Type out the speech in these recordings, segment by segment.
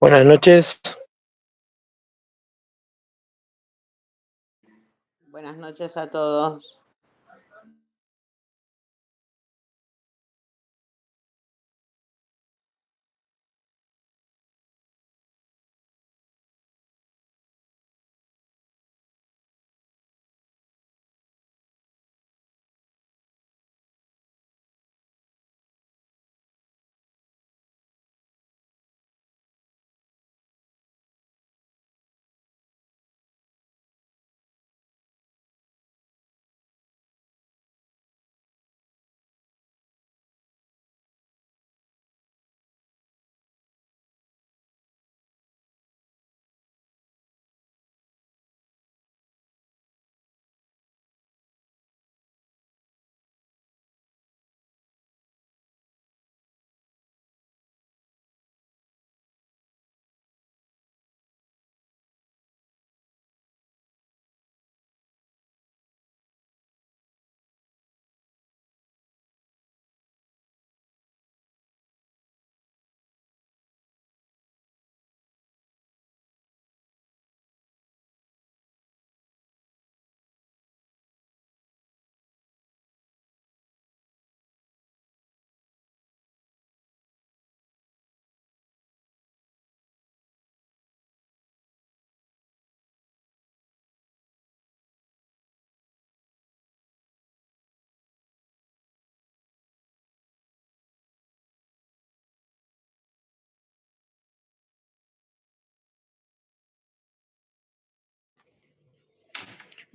Buenas noches. Buenas noches a todos.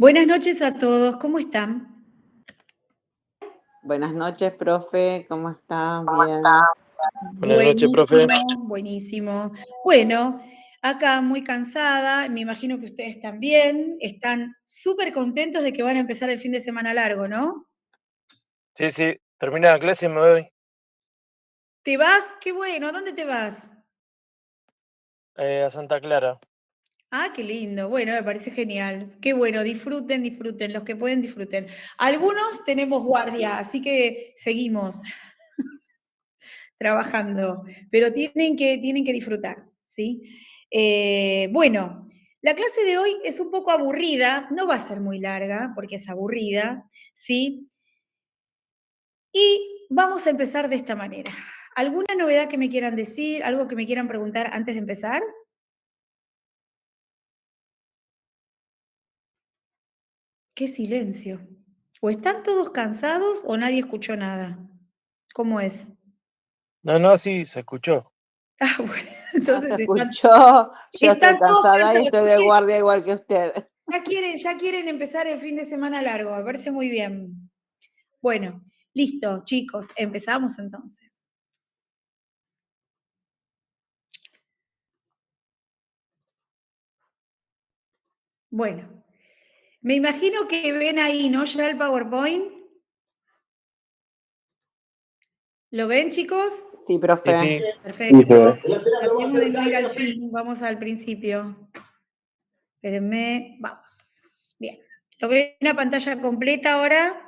Buenas noches a todos, ¿cómo están? Buenas noches, profe. ¿Cómo está? Bien. Buenas noches, profe. Buenísimo. Bueno, acá muy cansada, me imagino que ustedes también están súper contentos de que van a empezar el fin de semana largo, ¿no? Sí, termina la clase y me voy ¿Te vas? Qué bueno, ¿a dónde te vas? a Santa Clara. Ah, qué lindo. Bueno, me parece genial. Qué bueno, disfruten, disfruten, los que pueden disfruten. Algunos tenemos guardia, así que seguimos trabajando, pero tienen que disfrutar, ¿sí? Bueno, la clase de hoy es un poco aburrida, no va a ser muy larga porque es aburrida, ¿sí? Y vamos a empezar de esta manera. ¿Alguna novedad que me quieran decir, algo que me quieran preguntar antes de empezar? ¡Qué silencio! O están todos cansados o nadie escuchó nada. ¿Cómo es? No, sí, se escuchó. Ah, bueno, Ya se entonces escuchó. Yo estoy están todos cansada y cansados. estoy de guardia igual que usted. Ya quieren empezar el fin de semana largo, a verse muy bien. Bueno, listo, chicos, empezamos entonces. Bueno, me imagino que ven ahí, ¿no? Ya el PowerPoint. ¿Lo ven, chicos? Sí, profe. Sí. Perfecto. Tratemos de no ir al fin, vamos al principio. Espérenme, vamos. Bien. ¿Lo ven a pantalla completa ahora?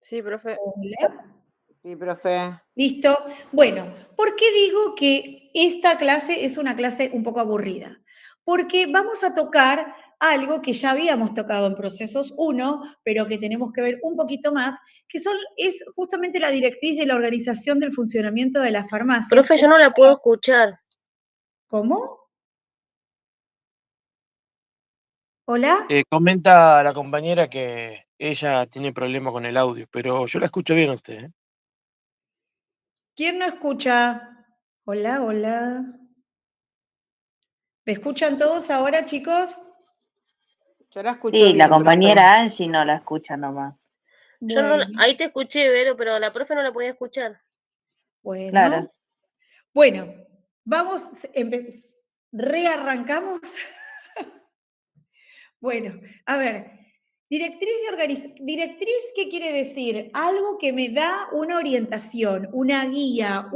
Sí, profe. Hola. Sí, profe. Listo. Bueno, ¿por qué digo que esta clase es una clase un poco aburrida? Porque vamos a tocar algo que ya habíamos tocado en procesos 1, pero que tenemos que ver un poquito más, es justamente la directriz de la organización del funcionamiento de las farmacias. Profe, yo no la puedo escuchar. ¿Cómo? ¿Hola? Comenta a la compañera que ella tiene problema con el audio, pero yo la escucho bien a usted, ¿eh? ¿Quién no escucha? Hola, hola. ¿Me escuchan todos ahora, chicos? Yo la escucho Sí, bien, la profe. compañera Angie no la escucha nomás. Yo no, Bueno, ahí te escuché, Vero, pero la profe no la podía escuchar. bueno. Claro. Bueno, vamos, rearrancamos. Bueno, a ver, directriz, ¿qué quiere decir? Algo que me da una orientación, una guía,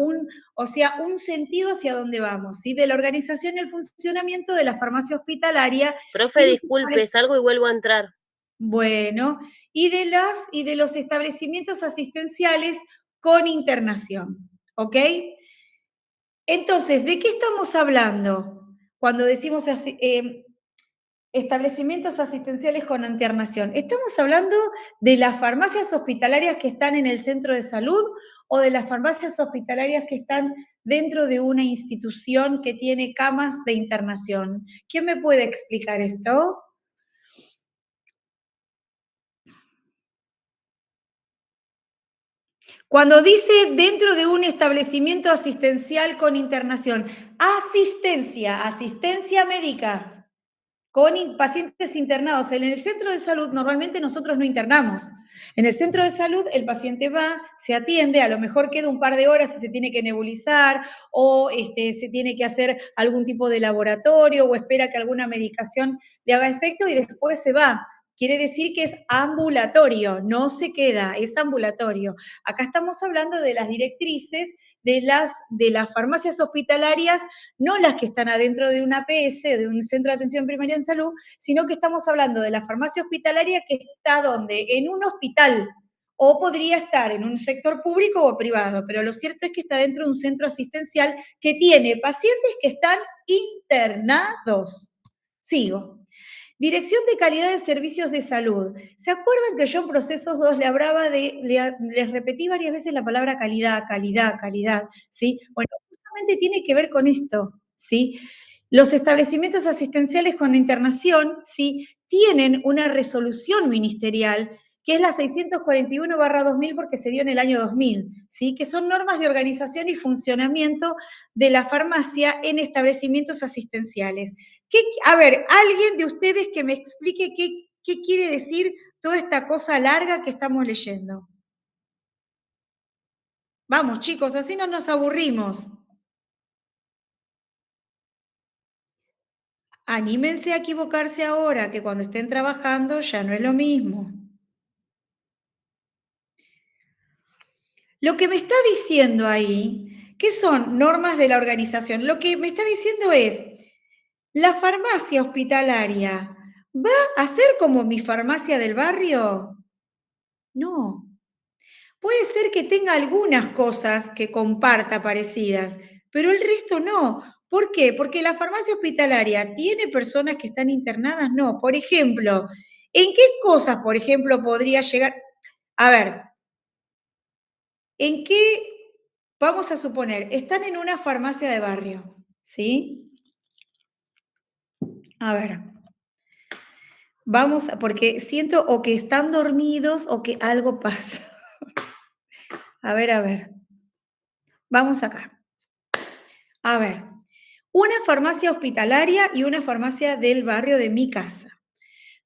o sea, un sentido hacia dónde vamos, ¿sí? De la organización y el funcionamiento de la farmacia hospitalaria. Profe, y los disculpe, salgo y vuelvo a entrar. Bueno, y de los establecimientos asistenciales con internación, ¿ok? Entonces, ¿de qué estamos hablando cuando decimos establecimientos asistenciales con internación? ¿Estamos hablando de las farmacias hospitalarias que están en el centro de salud o de las farmacias hospitalarias que están dentro de una institución que tiene camas de internación? ¿Quién me puede explicar esto? Cuando dice dentro de un establecimiento asistencial con internación, asistencia médica con pacientes internados. En el centro de salud normalmente nosotros no internamos. En el centro de salud el paciente va, se atiende, a lo mejor queda un par de horas si se tiene que nebulizar o se tiene que hacer algún tipo de laboratorio o espera que alguna medicación le haga efecto y después se va. Quiere decir que es ambulatorio, no se queda, es ambulatorio. Acá estamos hablando de las directrices de las farmacias hospitalarias, no las que están adentro de una APS, de un centro de atención primaria en salud, sino que estamos hablando de la farmacia hospitalaria que está donde, en un hospital, o podría estar en un sector público o privado, pero lo cierto es que está dentro de un centro asistencial que tiene pacientes que están internados. Sigo. Dirección de Calidad de Servicios de Salud. ¿Se acuerdan que yo en Procesos 2 les repetí varias veces la palabra calidad, ¿sí? Bueno, justamente tiene que ver con esto, ¿sí? Los establecimientos asistenciales con internación, ¿sí? Tienen una resolución ministerial que es la 641/2000 porque se dio en el año 2000, ¿sí? Que son normas de organización y funcionamiento de la farmacia en establecimientos asistenciales. A ver, alguien de ustedes que me explique qué quiere decir toda esta cosa larga que estamos leyendo. Vamos, chicos, así no nos aburrimos. Anímense a equivocarse ahora, que cuando estén trabajando ya no es lo mismo. Lo que me está diciendo ahí, ¿qué son normas de la organización? Lo que me está diciendo es, ¿la farmacia hospitalaria va a ser como mi farmacia del barrio? No. Puede ser que tenga algunas cosas que comparta parecidas, pero el resto no. ¿Por qué? Porque la farmacia hospitalaria tiene personas que están internadas, no. Por ejemplo, ¿en qué cosas, por ejemplo, podría llegar? A ver, ¿en qué, vamos a suponer, están en una farmacia de barrio, ¿sí? A ver, porque siento o que están dormidos o que algo pasa. A ver. Vamos acá. A ver, una farmacia hospitalaria y una farmacia del barrio de mi casa.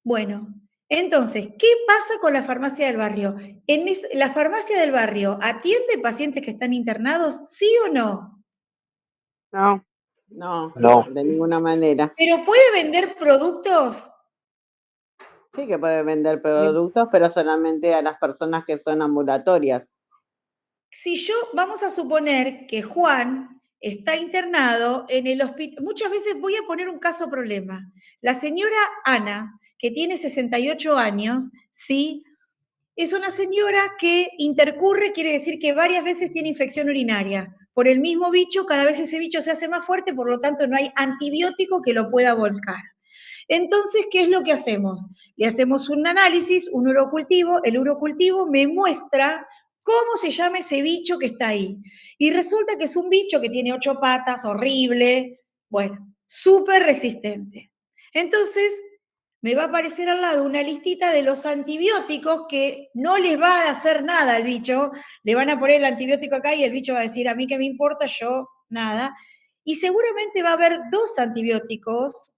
Bueno, entonces, ¿qué pasa con la farmacia del barrio? ¿La farmacia del barrio atiende pacientes que están internados, sí o no? No, de ninguna manera. ¿Pero puede vender productos? Sí que puede vender productos, pero solamente a las personas que son ambulatorias. Vamos a suponer que Juan está internado en el hospital, muchas veces voy a poner un caso problema. La señora Ana, que tiene 68 años, ¿sí? Es una señora que intercurre, quiere decir que varias veces tiene infección urinaria. Por el mismo bicho, cada vez ese bicho se hace más fuerte, por lo tanto no hay antibiótico que lo pueda volcar. Entonces, ¿qué es lo que hacemos? Le hacemos un análisis, un urocultivo, el urocultivo me muestra cómo se llama ese bicho que está ahí. Y resulta que es un bicho que tiene 8 patas, horrible, bueno, súper resistente. Entonces, me va a aparecer al lado una listita de los antibióticos que no les va a hacer nada al bicho. Le van a poner el antibiótico acá y el bicho va a decir, a mí qué me importa, yo nada. Y seguramente va a haber 2 antibióticos,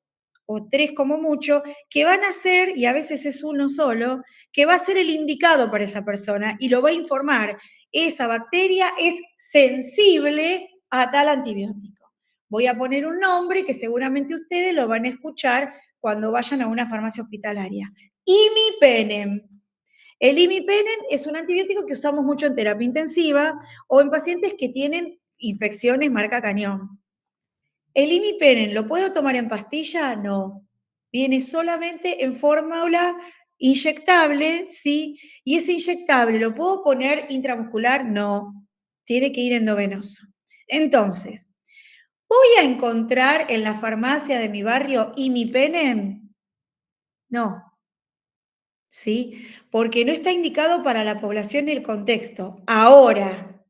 o 3 como mucho, que van a ser, y a veces es uno solo, que va a ser el indicado para esa persona y lo va a informar. Esa bacteria es sensible a tal antibiótico. Voy a poner un nombre que seguramente ustedes lo van a escuchar cuando vayan a una farmacia hospitalaria. Imipenem. El imipenem es un antibiótico que usamos mucho en terapia intensiva o en pacientes que tienen infecciones marca cañón. ¿El imipenem lo puedo tomar en pastilla? No. Viene solamente en fórmula inyectable, ¿sí? Y ese inyectable, ¿lo puedo poner intramuscular? No. Tiene que ir endovenoso. Entonces, ¿Voy a encontrar en la farmacia de mi barrio imipenem? No. ¿Sí? Porque no está indicado para la población y el contexto. Ahora,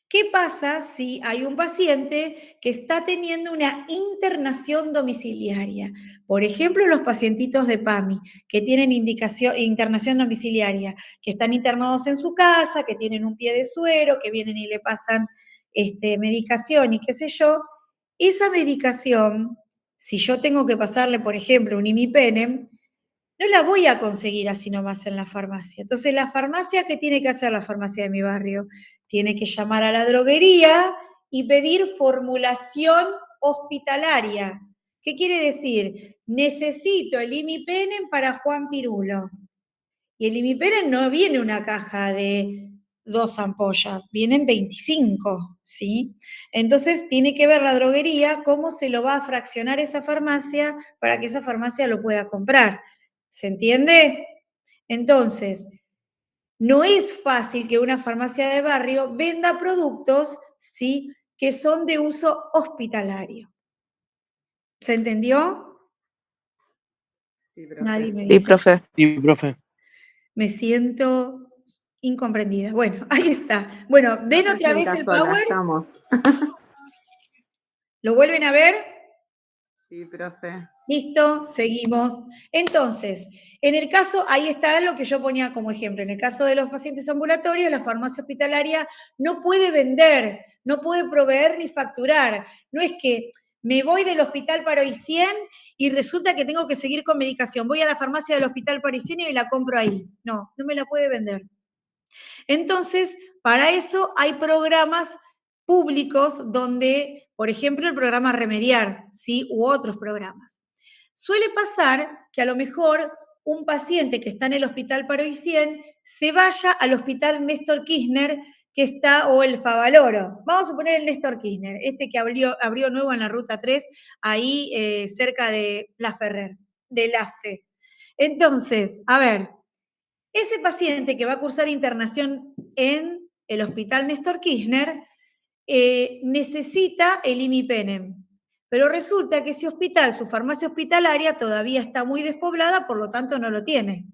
¿qué pasa si hay un paciente que está teniendo una internación domiciliaria? Por ejemplo, los pacientitos de PAMI, que tienen internación domiciliaria, que están internados en su casa, que tienen un pie de suero, que vienen y le pasan medicación y qué sé yo. Esa medicación, si yo tengo que pasarle, por ejemplo, un imipenem, no la voy a conseguir así nomás en la farmacia. Entonces, la farmacia, ¿qué tiene que hacer la farmacia de mi barrio? Tiene que llamar a la droguería y pedir formulación hospitalaria. ¿Qué quiere decir? Necesito el imipenem para Juan Pirulo. Y el imipenem no viene una caja de 2 ampollas, vienen 25, ¿sí? Entonces tiene que ver la droguería cómo se lo va a fraccionar esa farmacia para que esa farmacia lo pueda comprar. ¿Se entiende? Entonces, no es fácil que una farmacia de barrio venda productos, ¿sí?, que son de uso hospitalario. ¿Se entendió? Sí, profe. Nadie me Sí, dice. profe. Sí, profe. Me siento incomprendida. Bueno, ahí está. Bueno, ¿ven No se otra vez sienta el sola, power? estamos. ¿Lo vuelven a ver? Sí, profe. Listo, seguimos. Entonces, en el caso, ahí está lo que yo ponía como ejemplo. En el caso de los pacientes ambulatorios, la farmacia hospitalaria no puede vender, no puede proveer ni facturar. No es que me voy del hospital Paroicien y resulta que tengo que seguir con medicación. Voy a la farmacia del hospital Paroicien y me la compro ahí. No, no me la puede vender. Entonces, para eso hay programas públicos donde, por ejemplo, el programa Remediar, ¿sí?, u otros programas. Suele pasar que a lo mejor un paciente que está en el hospital Paroicien se vaya al hospital Néstor Kirchner, que está, o el Favaloro. Vamos a poner el Néstor Kirchner, este que abrió nuevo en la Ruta 3, ahí cerca de La Ferrer, de La Fe. Entonces, a ver, ese paciente que va a cursar internación en el hospital Néstor Kirchner necesita el imipenem. Pero resulta que ese hospital, su farmacia hospitalaria, todavía está muy despoblada, por lo tanto no lo tiene.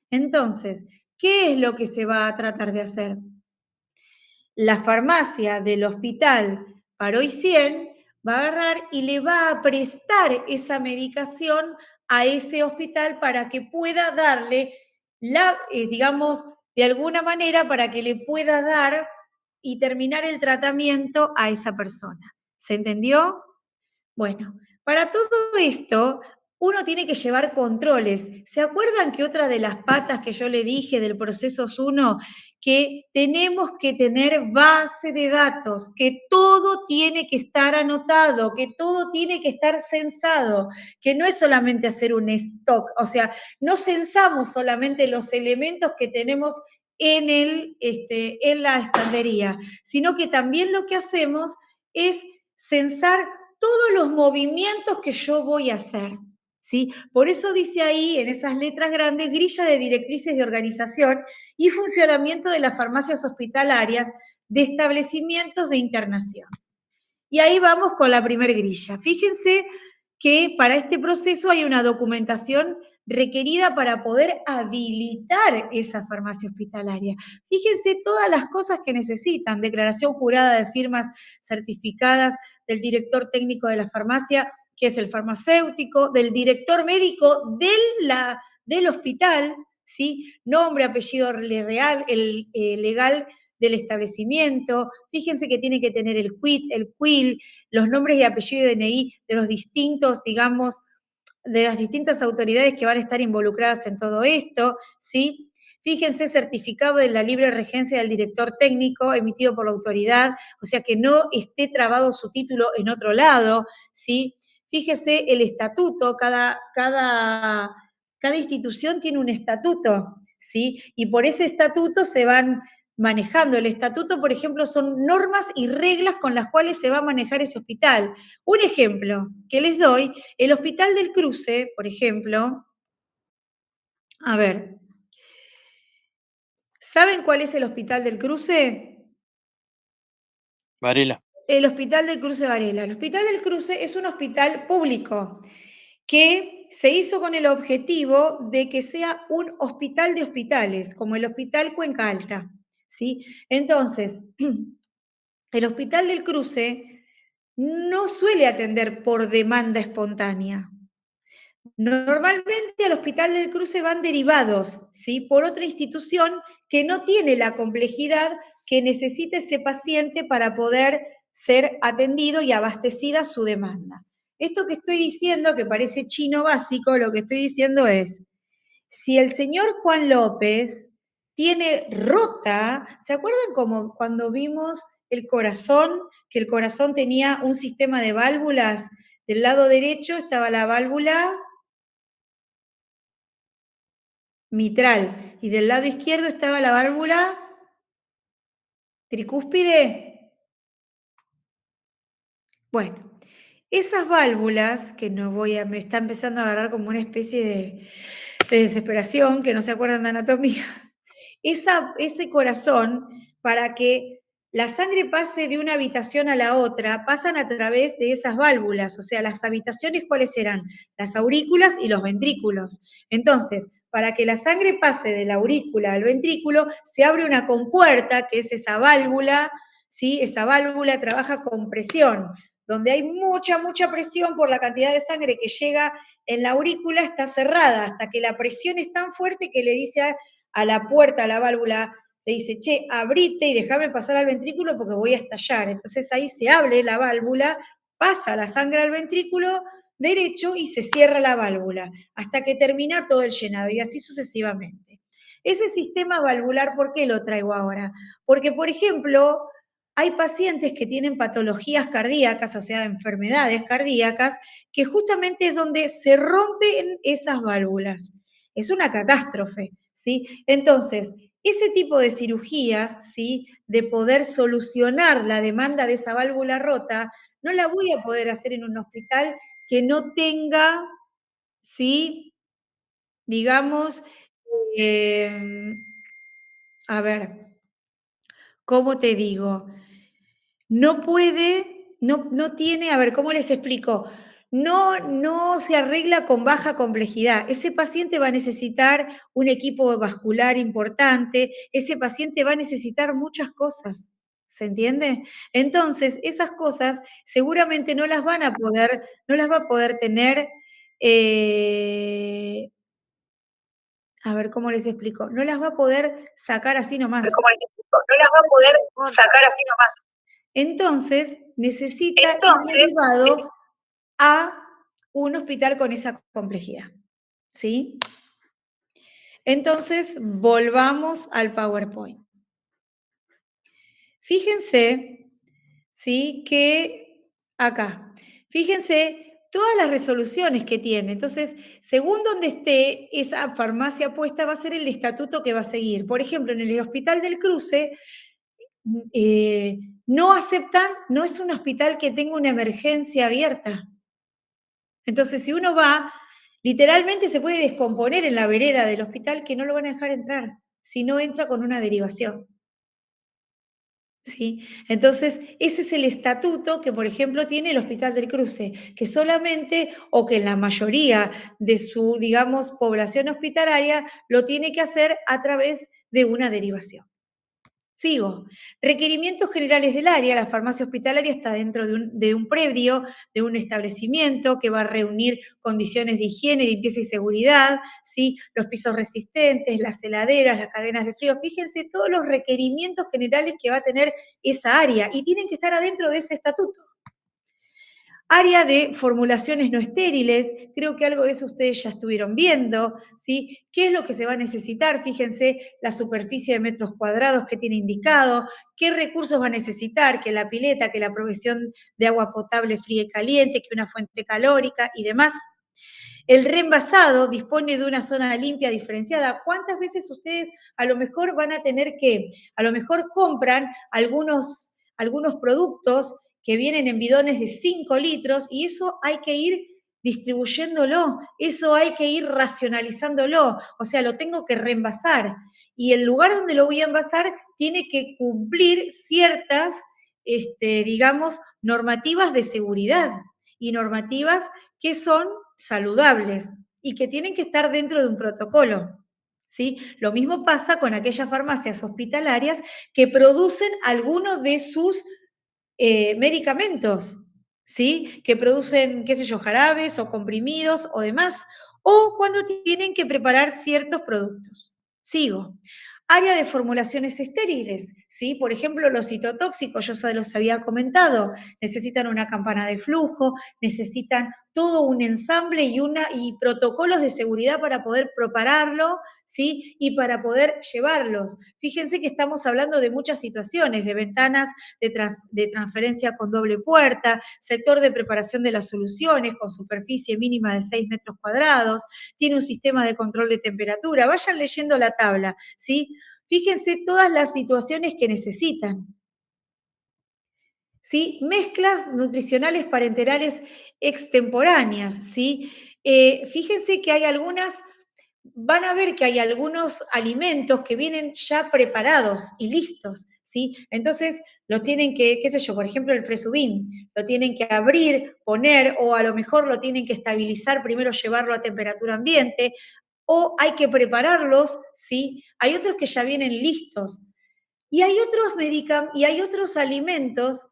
Entonces, ¿qué es lo que se va a tratar de hacer? La farmacia del hospital Paroicien va a agarrar y le va a prestar esa medicación a ese hospital para que pueda darle, digamos, de alguna manera, para que le pueda dar y terminar el tratamiento a esa persona. ¿Se entendió? Bueno, para todo esto, uno tiene que llevar controles. ¿Se acuerdan que otra de las patas que yo le dije del proceso 1, que tenemos que tener base de datos, que todo tiene que estar anotado, que todo tiene que estar censado, que no es solamente hacer un stock, o sea, no censamos solamente los elementos que tenemos en la estantería, sino que también lo que hacemos es censar todos los movimientos que yo voy a hacer, ¿sí? Por eso dice ahí, en esas letras grandes, grilla de directrices de organización y funcionamiento de las farmacias hospitalarias de establecimientos de internación. Y ahí vamos con la primera grilla. Fíjense que para este proceso hay una documentación requerida para poder habilitar esa farmacia hospitalaria. Fíjense todas las cosas que necesitan: declaración jurada de firmas certificadas del director técnico de la farmacia, que es el farmacéutico, del director médico del hospital, ¿sí?, nombre, apellido real, legal del establecimiento. Fíjense que tiene que tener el quit, el quil, los nombres y apellido de DNI de los distintos, digamos, de las distintas autoridades que van a estar involucradas en todo esto, ¿sí? Fíjense, certificado de la libre regencia del director técnico emitido por la autoridad, o sea, que no esté trabado su título en otro lado, ¿sí? Fíjese el estatuto, cada institución tiene un estatuto, ¿sí? Y por ese estatuto se van manejando. El estatuto, por ejemplo, son normas y reglas con las cuales se va a manejar ese hospital. Un ejemplo que les doy: el Hospital del Cruce, por ejemplo, a ver, ¿saben cuál es el Hospital del Cruce? Varela. El Hospital del Cruce Varela. El Hospital del Cruce es un hospital público que se hizo con el objetivo de que sea un hospital de hospitales, como el Hospital Cuenca Alta, ¿sí? Entonces, el Hospital del Cruce no suele atender por demanda espontánea. Normalmente al Hospital del Cruce van derivados, ¿sí? Por otra institución que no tiene la complejidad que necesita ese paciente para poder ser atendido y abastecida su demanda. Esto que estoy diciendo, que parece chino básico, lo que estoy diciendo es, si el señor Juan López tiene rota, ¿se acuerdan como cuando vimos el corazón, que el corazón tenía un sistema de válvulas? Del lado derecho estaba la válvula mitral y del lado izquierdo estaba la válvula tricúspide. Bueno, esas válvulas, que no voy a, me está empezando a agarrar como una especie de desesperación, que no se acuerdan de anatomía, ese corazón, para que la sangre pase de una habitación a la otra, pasan a través de esas válvulas, o sea, las habitaciones, ¿cuáles eran? Las aurículas y los ventrículos. Entonces, para que la sangre pase de la aurícula al ventrículo, se abre una compuerta, que es esa válvula, ¿sí? Esa válvula trabaja con presión, donde hay mucha presión por la cantidad de sangre que llega en la aurícula, está cerrada, hasta que la presión es tan fuerte que le dice a la puerta, a la válvula, le dice, che, abrite y déjame pasar al ventrículo porque voy a estallar. Entonces ahí se abre la válvula, pasa la sangre al ventrículo derecho y se cierra la válvula, hasta que termina todo el llenado, y así sucesivamente. Ese sistema valvular, ¿por qué lo traigo ahora? Porque, por ejemplo, hay pacientes que tienen patologías cardíacas, o sea, enfermedades cardíacas, que justamente es donde se rompen esas válvulas. Es una catástrofe, ¿sí? Entonces, ese tipo de cirugías, ¿sí? De poder solucionar la demanda de esa válvula rota, no la voy a poder hacer en un hospital que no tenga, ¿sí? Digamos, a ver, ¿cómo te digo? No puede, no tiene, a ver, ¿cómo les explico? No se arregla con baja complejidad. Ese paciente va a necesitar un equipo vascular importante, ese paciente va a necesitar muchas cosas, ¿se entiende? Entonces, esas cosas seguramente no las va a poder tener, a ver, ¿cómo les explico? No las va a poder sacar así nomás. ¿Cómo les explico? No las va a poder sacar así nomás. Entonces, necesita ir derivado a un hospital con esa complejidad, ¿sí? Entonces, volvamos al PowerPoint. Fíjense, ¿sí? Que acá, fíjense todas las resoluciones que tiene. Entonces, según donde esté esa farmacia puesta, va a ser el estatuto que va a seguir. Por ejemplo, en el Hospital del Cruce, no aceptan, no es un hospital que tenga una emergencia abierta. Entonces, si uno va, literalmente se puede descomponer en la vereda del hospital, que no lo van a dejar entrar si no entra con una derivación. ¿Sí? Entonces, ese es el estatuto que, por ejemplo, tiene el Hospital del Cruce, que solamente, o que en la mayoría de su, digamos, población hospitalaria, lo tiene que hacer a través de una derivación. Sigo. Requerimientos generales del área. La farmacia hospitalaria está dentro de un predio, de un establecimiento que va a reunir condiciones de higiene, limpieza y seguridad, ¿sí? Los pisos resistentes, las heladeras, las cadenas de frío. Fíjense todos los requerimientos generales que va a tener esa área y tienen que estar adentro de ese estatuto. Área de formulaciones no estériles, creo que algo de eso ustedes ya estuvieron viendo, ¿sí? ¿Qué es lo que se va a necesitar? Fíjense la superficie de metros cuadrados que tiene indicado, qué recursos va a necesitar, que la pileta, que la provisión de agua potable fría y caliente, que una fuente calórica y demás. El reenvasado dispone de una zona limpia diferenciada. ¿Cuántas veces ustedes a lo mejor van a tener que, a lo mejor compran algunos productos que vienen en bidones de 5 litros y eso hay que ir distribuyéndolo, eso hay que ir racionalizándolo, o sea, lo tengo que reenvasar y el lugar donde lo voy a envasar tiene que cumplir ciertas digamos, normativas de seguridad y normativas que son saludables y que tienen que estar dentro de un protocolo. ¿Sí? Lo mismo pasa con aquellas farmacias hospitalarias que producen algunos de sus medicamentos, ¿sí? Que producen, qué sé yo, jarabes o comprimidos o demás, o cuando tienen que preparar ciertos productos. Sigo. Área de formulaciones estériles, ¿sí? Por ejemplo, los citotóxicos, yo se los había comentado, necesitan una campana de flujo, necesitan todo un ensamble y protocolos de seguridad para poder prepararlo, ¿sí? Y para poder llevarlos. Fíjense que estamos hablando de muchas situaciones, de ventanas de transferencia con doble puerta, sector de preparación de las soluciones con superficie mínima de 6 metros cuadrados, tiene un sistema de control de temperatura. Vayan leyendo la tabla, ¿sí? Fíjense todas las situaciones que necesitan. ¿Sí? Mezclas nutricionales parenterales extemporáneas, ¿sí? Fíjense que hay algunas, van a ver que hay algunos alimentos que vienen ya preparados y listos, ¿sí? Entonces, lo tienen que, qué sé yo, por ejemplo, el fresubín, lo tienen que abrir, poner, o a lo mejor lo tienen que estabilizar, primero llevarlo a temperatura ambiente, o hay que prepararlos, ¿sí? Hay otros que ya vienen listos. Y hay otros alimentos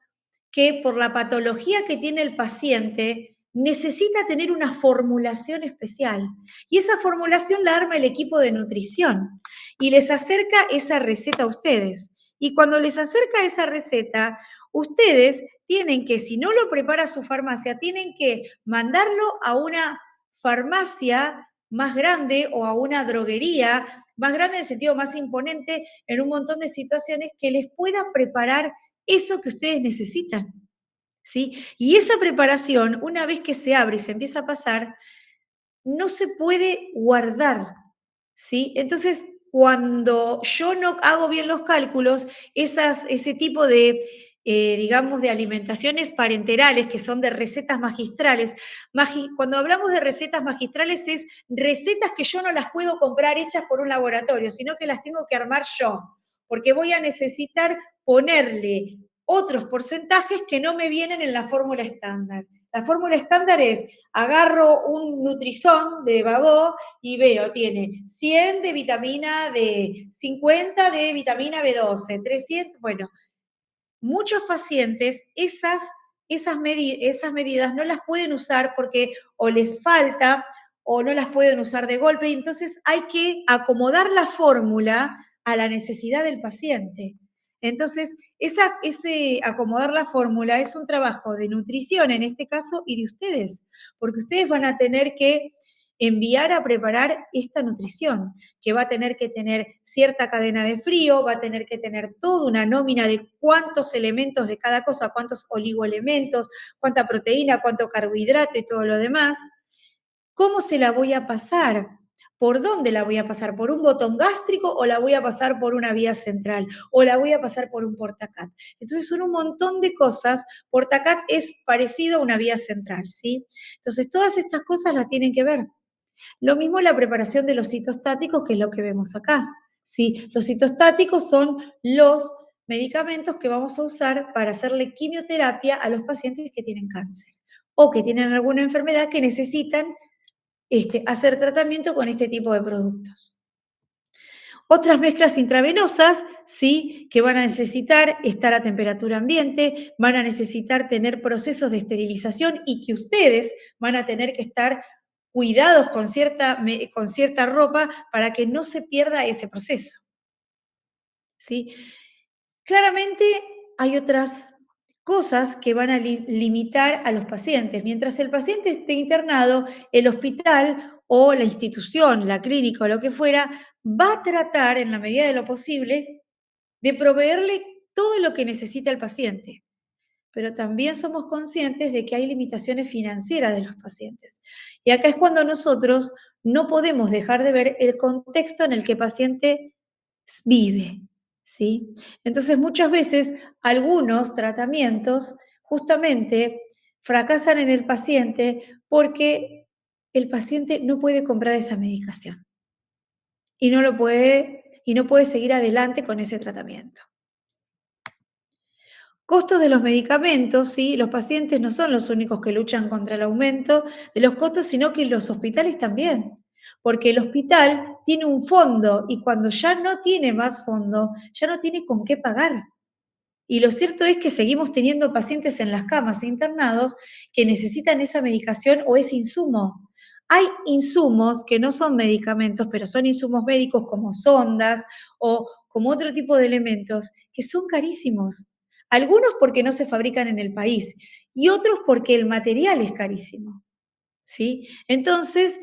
que por la patología que tiene el paciente necesita tener una formulación especial. Y esa formulación la arma el equipo de nutrición y les acerca esa receta a ustedes. Y cuando les acerca esa receta, ustedes tienen que, si no lo prepara su farmacia, tienen que mandarlo a una farmacia más grande o a una droguería más grande en el sentido más imponente en un montón de situaciones que les pueda preparar eso que ustedes necesitan. ¿Sí? Y esa preparación, una vez que se abre y se empieza a pasar, no se puede guardar, ¿sí? Entonces, cuando yo no hago bien los cálculos, ese tipo de, digamos, de alimentaciones parenterales, que son de recetas magistrales, cuando hablamos de recetas magistrales es recetas que yo no las puedo comprar hechas por un laboratorio, sino que las tengo que armar yo, porque voy a necesitar ponerle otros porcentajes que no me vienen en la fórmula estándar. La fórmula estándar es, agarro un Nutrizón de Bagó y veo, tiene 100 de vitamina D, 50 de vitamina B12, 300, bueno, muchos pacientes esas medidas no las pueden usar porque o les falta o no las pueden usar de golpe, y entonces hay que acomodar la fórmula a la necesidad del paciente. Entonces, ese acomodar la fórmula es un trabajo de nutrición en este caso y de ustedes, porque ustedes van a tener que enviar a preparar esta nutrición, que va a tener que tener cierta cadena de frío, va a tener que tener toda una nómina de cuántos elementos de cada cosa, cuántos oligoelementos, cuánta proteína, cuánto carbohidrato y todo lo demás. ¿Cómo se la voy a pasar? ¿Por dónde la voy a pasar? ¿Por un botón gástrico o la voy a pasar por una vía central? ¿O la voy a pasar por un portacat? Entonces son un montón de cosas. Portacat es parecido a una vía central, ¿sí? Entonces todas estas cosas las tienen que ver. Lo mismo la preparación de los citostáticos, que es lo que vemos acá, ¿sí? Los citostáticos son los medicamentos que vamos a usar para hacerle quimioterapia a los pacientes que tienen cáncer o que tienen alguna enfermedad que necesitan hacer tratamiento con este tipo de productos. Otras mezclas intravenosas, sí, que van a necesitar estar a temperatura ambiente, van a necesitar tener procesos de esterilización y que ustedes van a tener que estar cuidados con cierta ropa para que no se pierda ese proceso. ¿Sí? Claramente hay otras cosas que van a limitar a los pacientes. Mientras el paciente esté internado, el hospital o la institución, la clínica o lo que fuera, va a tratar en la medida de lo posible de proveerle todo lo que necesita el paciente. Pero también somos conscientes de que hay limitaciones financieras de los pacientes. Y acá es cuando nosotros no podemos dejar de ver el contexto en el que el paciente vive, ¿sí? Entonces, muchas veces algunos tratamientos justamente fracasan en el paciente porque el paciente no puede comprar esa medicación y no puede seguir adelante con ese tratamiento. Costos de los medicamentos, ¿sí? Los pacientes no son los únicos que luchan contra el aumento de los costos, sino que los hospitales también. Porque el hospital tiene un fondo y cuando ya no tiene más fondo, ya no tiene con qué pagar. Y lo cierto es que seguimos teniendo pacientes en las camas internados que necesitan esa medicación o ese insumo. Hay insumos que no son medicamentos, pero son insumos médicos como sondas o como otro tipo de elementos que son carísimos. Algunos porque no se fabrican en el país y otros porque el material es carísimo. ¿Sí? Entonces,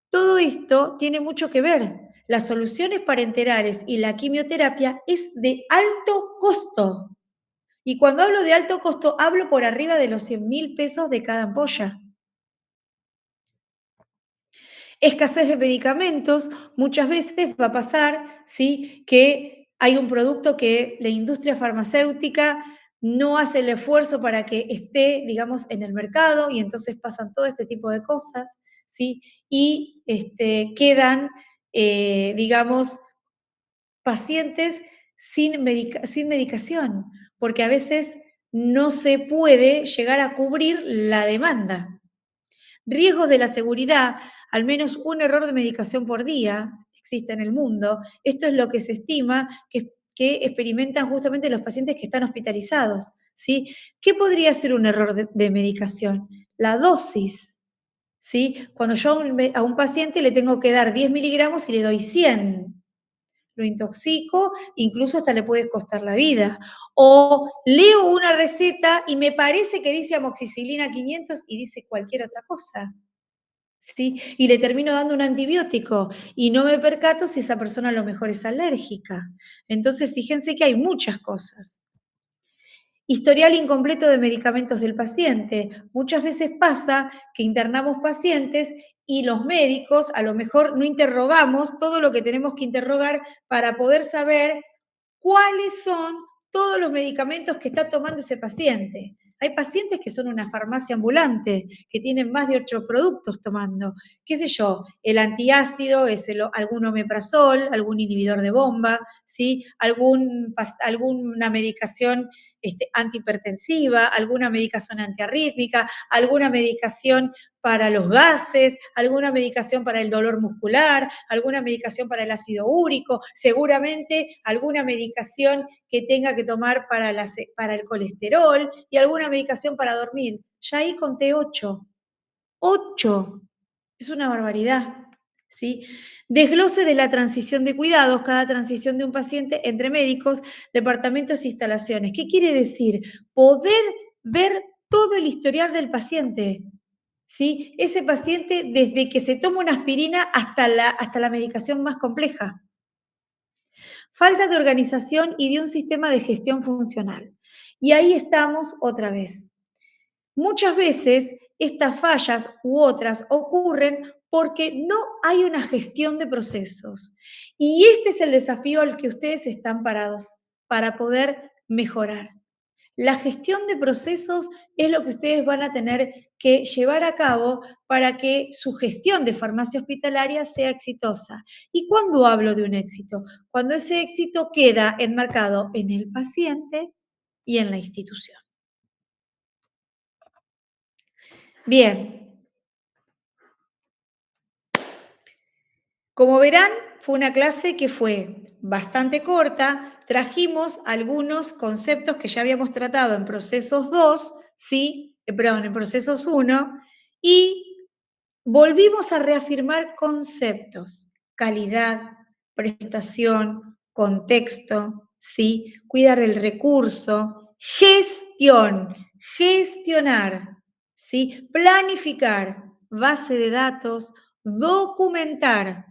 todo esto tiene mucho que ver. Las soluciones parenterales y la quimioterapia es de alto costo. Y cuando hablo de alto costo, hablo por arriba de los 100.000 pesos de cada ampolla. Escasez de medicamentos, muchas veces va a pasar, ¿sí?, que hay un producto que la industria farmacéutica no hace el esfuerzo para que esté, digamos, en el mercado y entonces pasan todo este tipo de cosas, ¿sí? Y quedan, digamos, pacientes sin medicación, porque a veces no se puede llegar a cubrir la demanda. Riesgos de la seguridad, al menos un error de medicación por día existe en el mundo. Esto es lo que se estima que experimentan justamente los pacientes que están hospitalizados, ¿sí? ¿Qué podría ser un error de medicación? La dosis, ¿sí? Cuando yo a un paciente le tengo que dar 10 miligramos y le doy 100. Lo intoxico, incluso hasta le puede costar la vida. O leo una receta y me parece que dice amoxicilina 500 y dice cualquier otra cosa, ¿sí? Y le termino dando un antibiótico y no me percato si esa persona a lo mejor es alérgica. Entonces, fíjense que hay muchas cosas. Historial incompleto de medicamentos del paciente. Muchas veces pasa que internamos pacientes y los médicos a lo mejor no interrogamos todo lo que tenemos que interrogar para poder saber cuáles son todos los medicamentos que está tomando ese paciente. Hay pacientes que son una farmacia ambulante, que tienen más de 8 productos tomando. ¿Qué sé yo? El antiácido es algún omeprazol, algún inhibidor de bomba, ¿sí? Alguna medicación antihipertensiva, alguna medicación antiarrítmica, alguna medicación para los gases, alguna medicación para el dolor muscular, alguna medicación para el ácido úrico, seguramente alguna medicación que tenga que tomar para el colesterol y alguna medicación para dormir. Ya ahí conté 8. 8. Es una barbaridad, ¿sí? Desglose de la transición de cuidados, cada transición de un paciente entre médicos, departamentos e instalaciones. ¿Qué quiere decir? Poder ver todo el historial del paciente, ¿sí? Ese paciente desde que se toma una aspirina hasta la medicación más compleja. Falta de organización y de un sistema de gestión funcional. Y ahí estamos otra vez. Muchas veces estas fallas u otras ocurren porque no hay una gestión de procesos. Y este es el desafío al que ustedes están parados para poder mejorar. La gestión de procesos es lo que ustedes van a tener que llevar a cabo para que su gestión de farmacia hospitalaria sea exitosa. ¿Y cuándo hablo de un éxito? Cuando ese éxito queda enmarcado en el paciente y en la institución. Bien. Como verán, fue una clase que fue bastante corta. Trajimos algunos conceptos que ya habíamos tratado en procesos 2, ¿sí? En procesos 1, y volvimos a reafirmar conceptos: calidad, prestación, contexto, ¿sí? Cuidar el recurso, gestión, gestionar, ¿sí? Planificar, base de datos, documentar.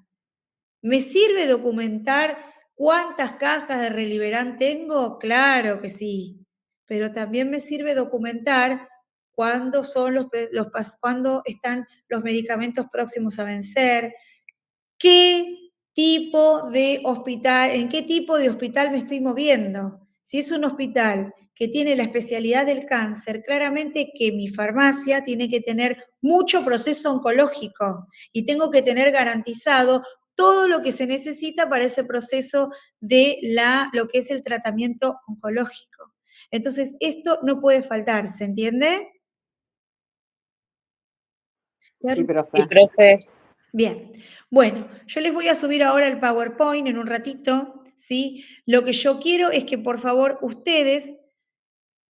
¿Me sirve documentar cuántas cajas de Reliberán tengo? Claro que sí, pero también me sirve documentar cuándo están los medicamentos próximos a vencer, qué tipo de hospital, en qué tipo de hospital me estoy moviendo. Si es un hospital que tiene la especialidad del cáncer, claramente que mi farmacia tiene que tener mucho proceso oncológico y tengo que tener garantizado todo lo que se necesita para ese proceso de lo que es el tratamiento oncológico. Entonces, esto no puede faltar, ¿se entiende? Sí, profe. Sí, profe. Bien, bueno, yo les voy a subir ahora el PowerPoint en un ratito, ¿sí? Lo que yo quiero es que por favor ustedes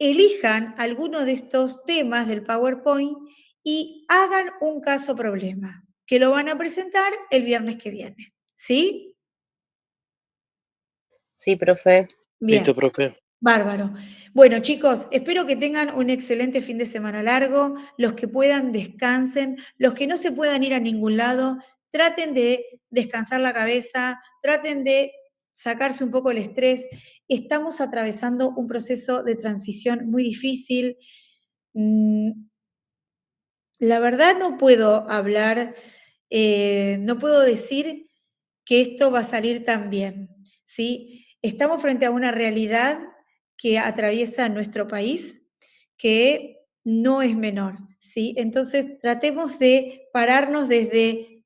elijan alguno de estos temas del PowerPoint y hagan un caso problema, que lo van a presentar el viernes que viene, ¿sí? Sí, profe. Bien. Listo, profe. Bárbaro. Bueno, chicos, espero que tengan un excelente fin de semana largo. Los que puedan, descansen. Los que no se puedan ir a ningún lado, traten de descansar la cabeza, traten de sacarse un poco el estrés. Estamos atravesando un proceso de transición muy difícil. La verdad no puedo hablar, no puedo decir que esto va a salir tan bien, ¿sí? Estamos frente a una realidad que atraviesa nuestro país, que no es menor, ¿sí? Entonces, tratemos de pararnos desde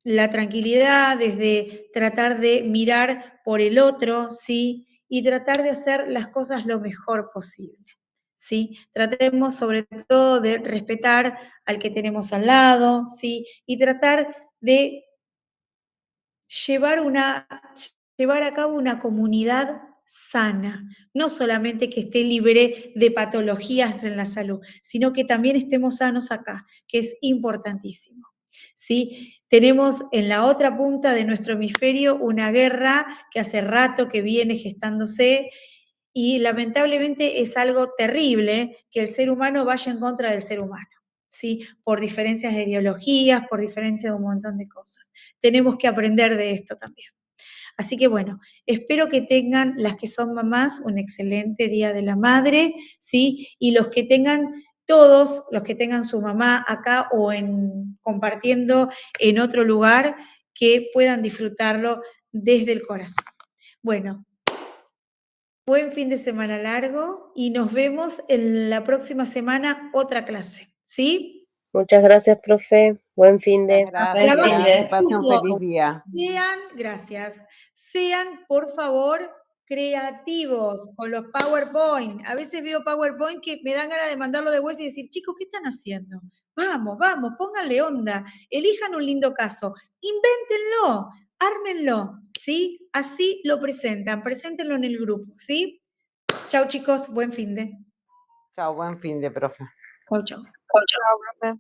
la tranquilidad, desde tratar de mirar por el otro, ¿sí? Y tratar de hacer las cosas lo mejor posible, ¿sí? Tratemos sobre todo de respetar al que tenemos al lado, ¿sí? Y tratar de llevar a cabo una comunidad sana, no solamente que esté libre de patologías en la salud, sino que también estemos sanos acá, que es importantísimo. ¿Sí? Tenemos en la otra punta de nuestro hemisferio una guerra que hace rato que viene gestándose y lamentablemente es algo terrible que el ser humano vaya en contra del ser humano, ¿sí? Por diferencias de ideologías, por diferencias de un montón de cosas. Tenemos que aprender de esto también. Así que bueno, espero que tengan las que son mamás un excelente Día de la Madre, ¿sí? Y los que tengan todos, los que tengan su mamá acá o compartiendo en otro lugar, que puedan disfrutarlo desde el corazón. Bueno, buen fin de semana largo y nos vemos en la próxima semana otra clase, ¿sí? Muchas gracias, profe. Buen fin de. Gracias. Que pase un feliz día. Sean, por favor, creativos con los PowerPoint. A veces veo PowerPoint que me dan ganas de mandarlo de vuelta y decir, chicos, ¿qué están haciendo? Vamos, pónganle onda, elijan un lindo caso, invéntenlo, ármenlo, ¿sí? Así lo preséntenlo en el grupo, ¿sí? Chau, chicos, buen fin de. Chao, buen fin de, profe. Chau, chau. Chao, profe.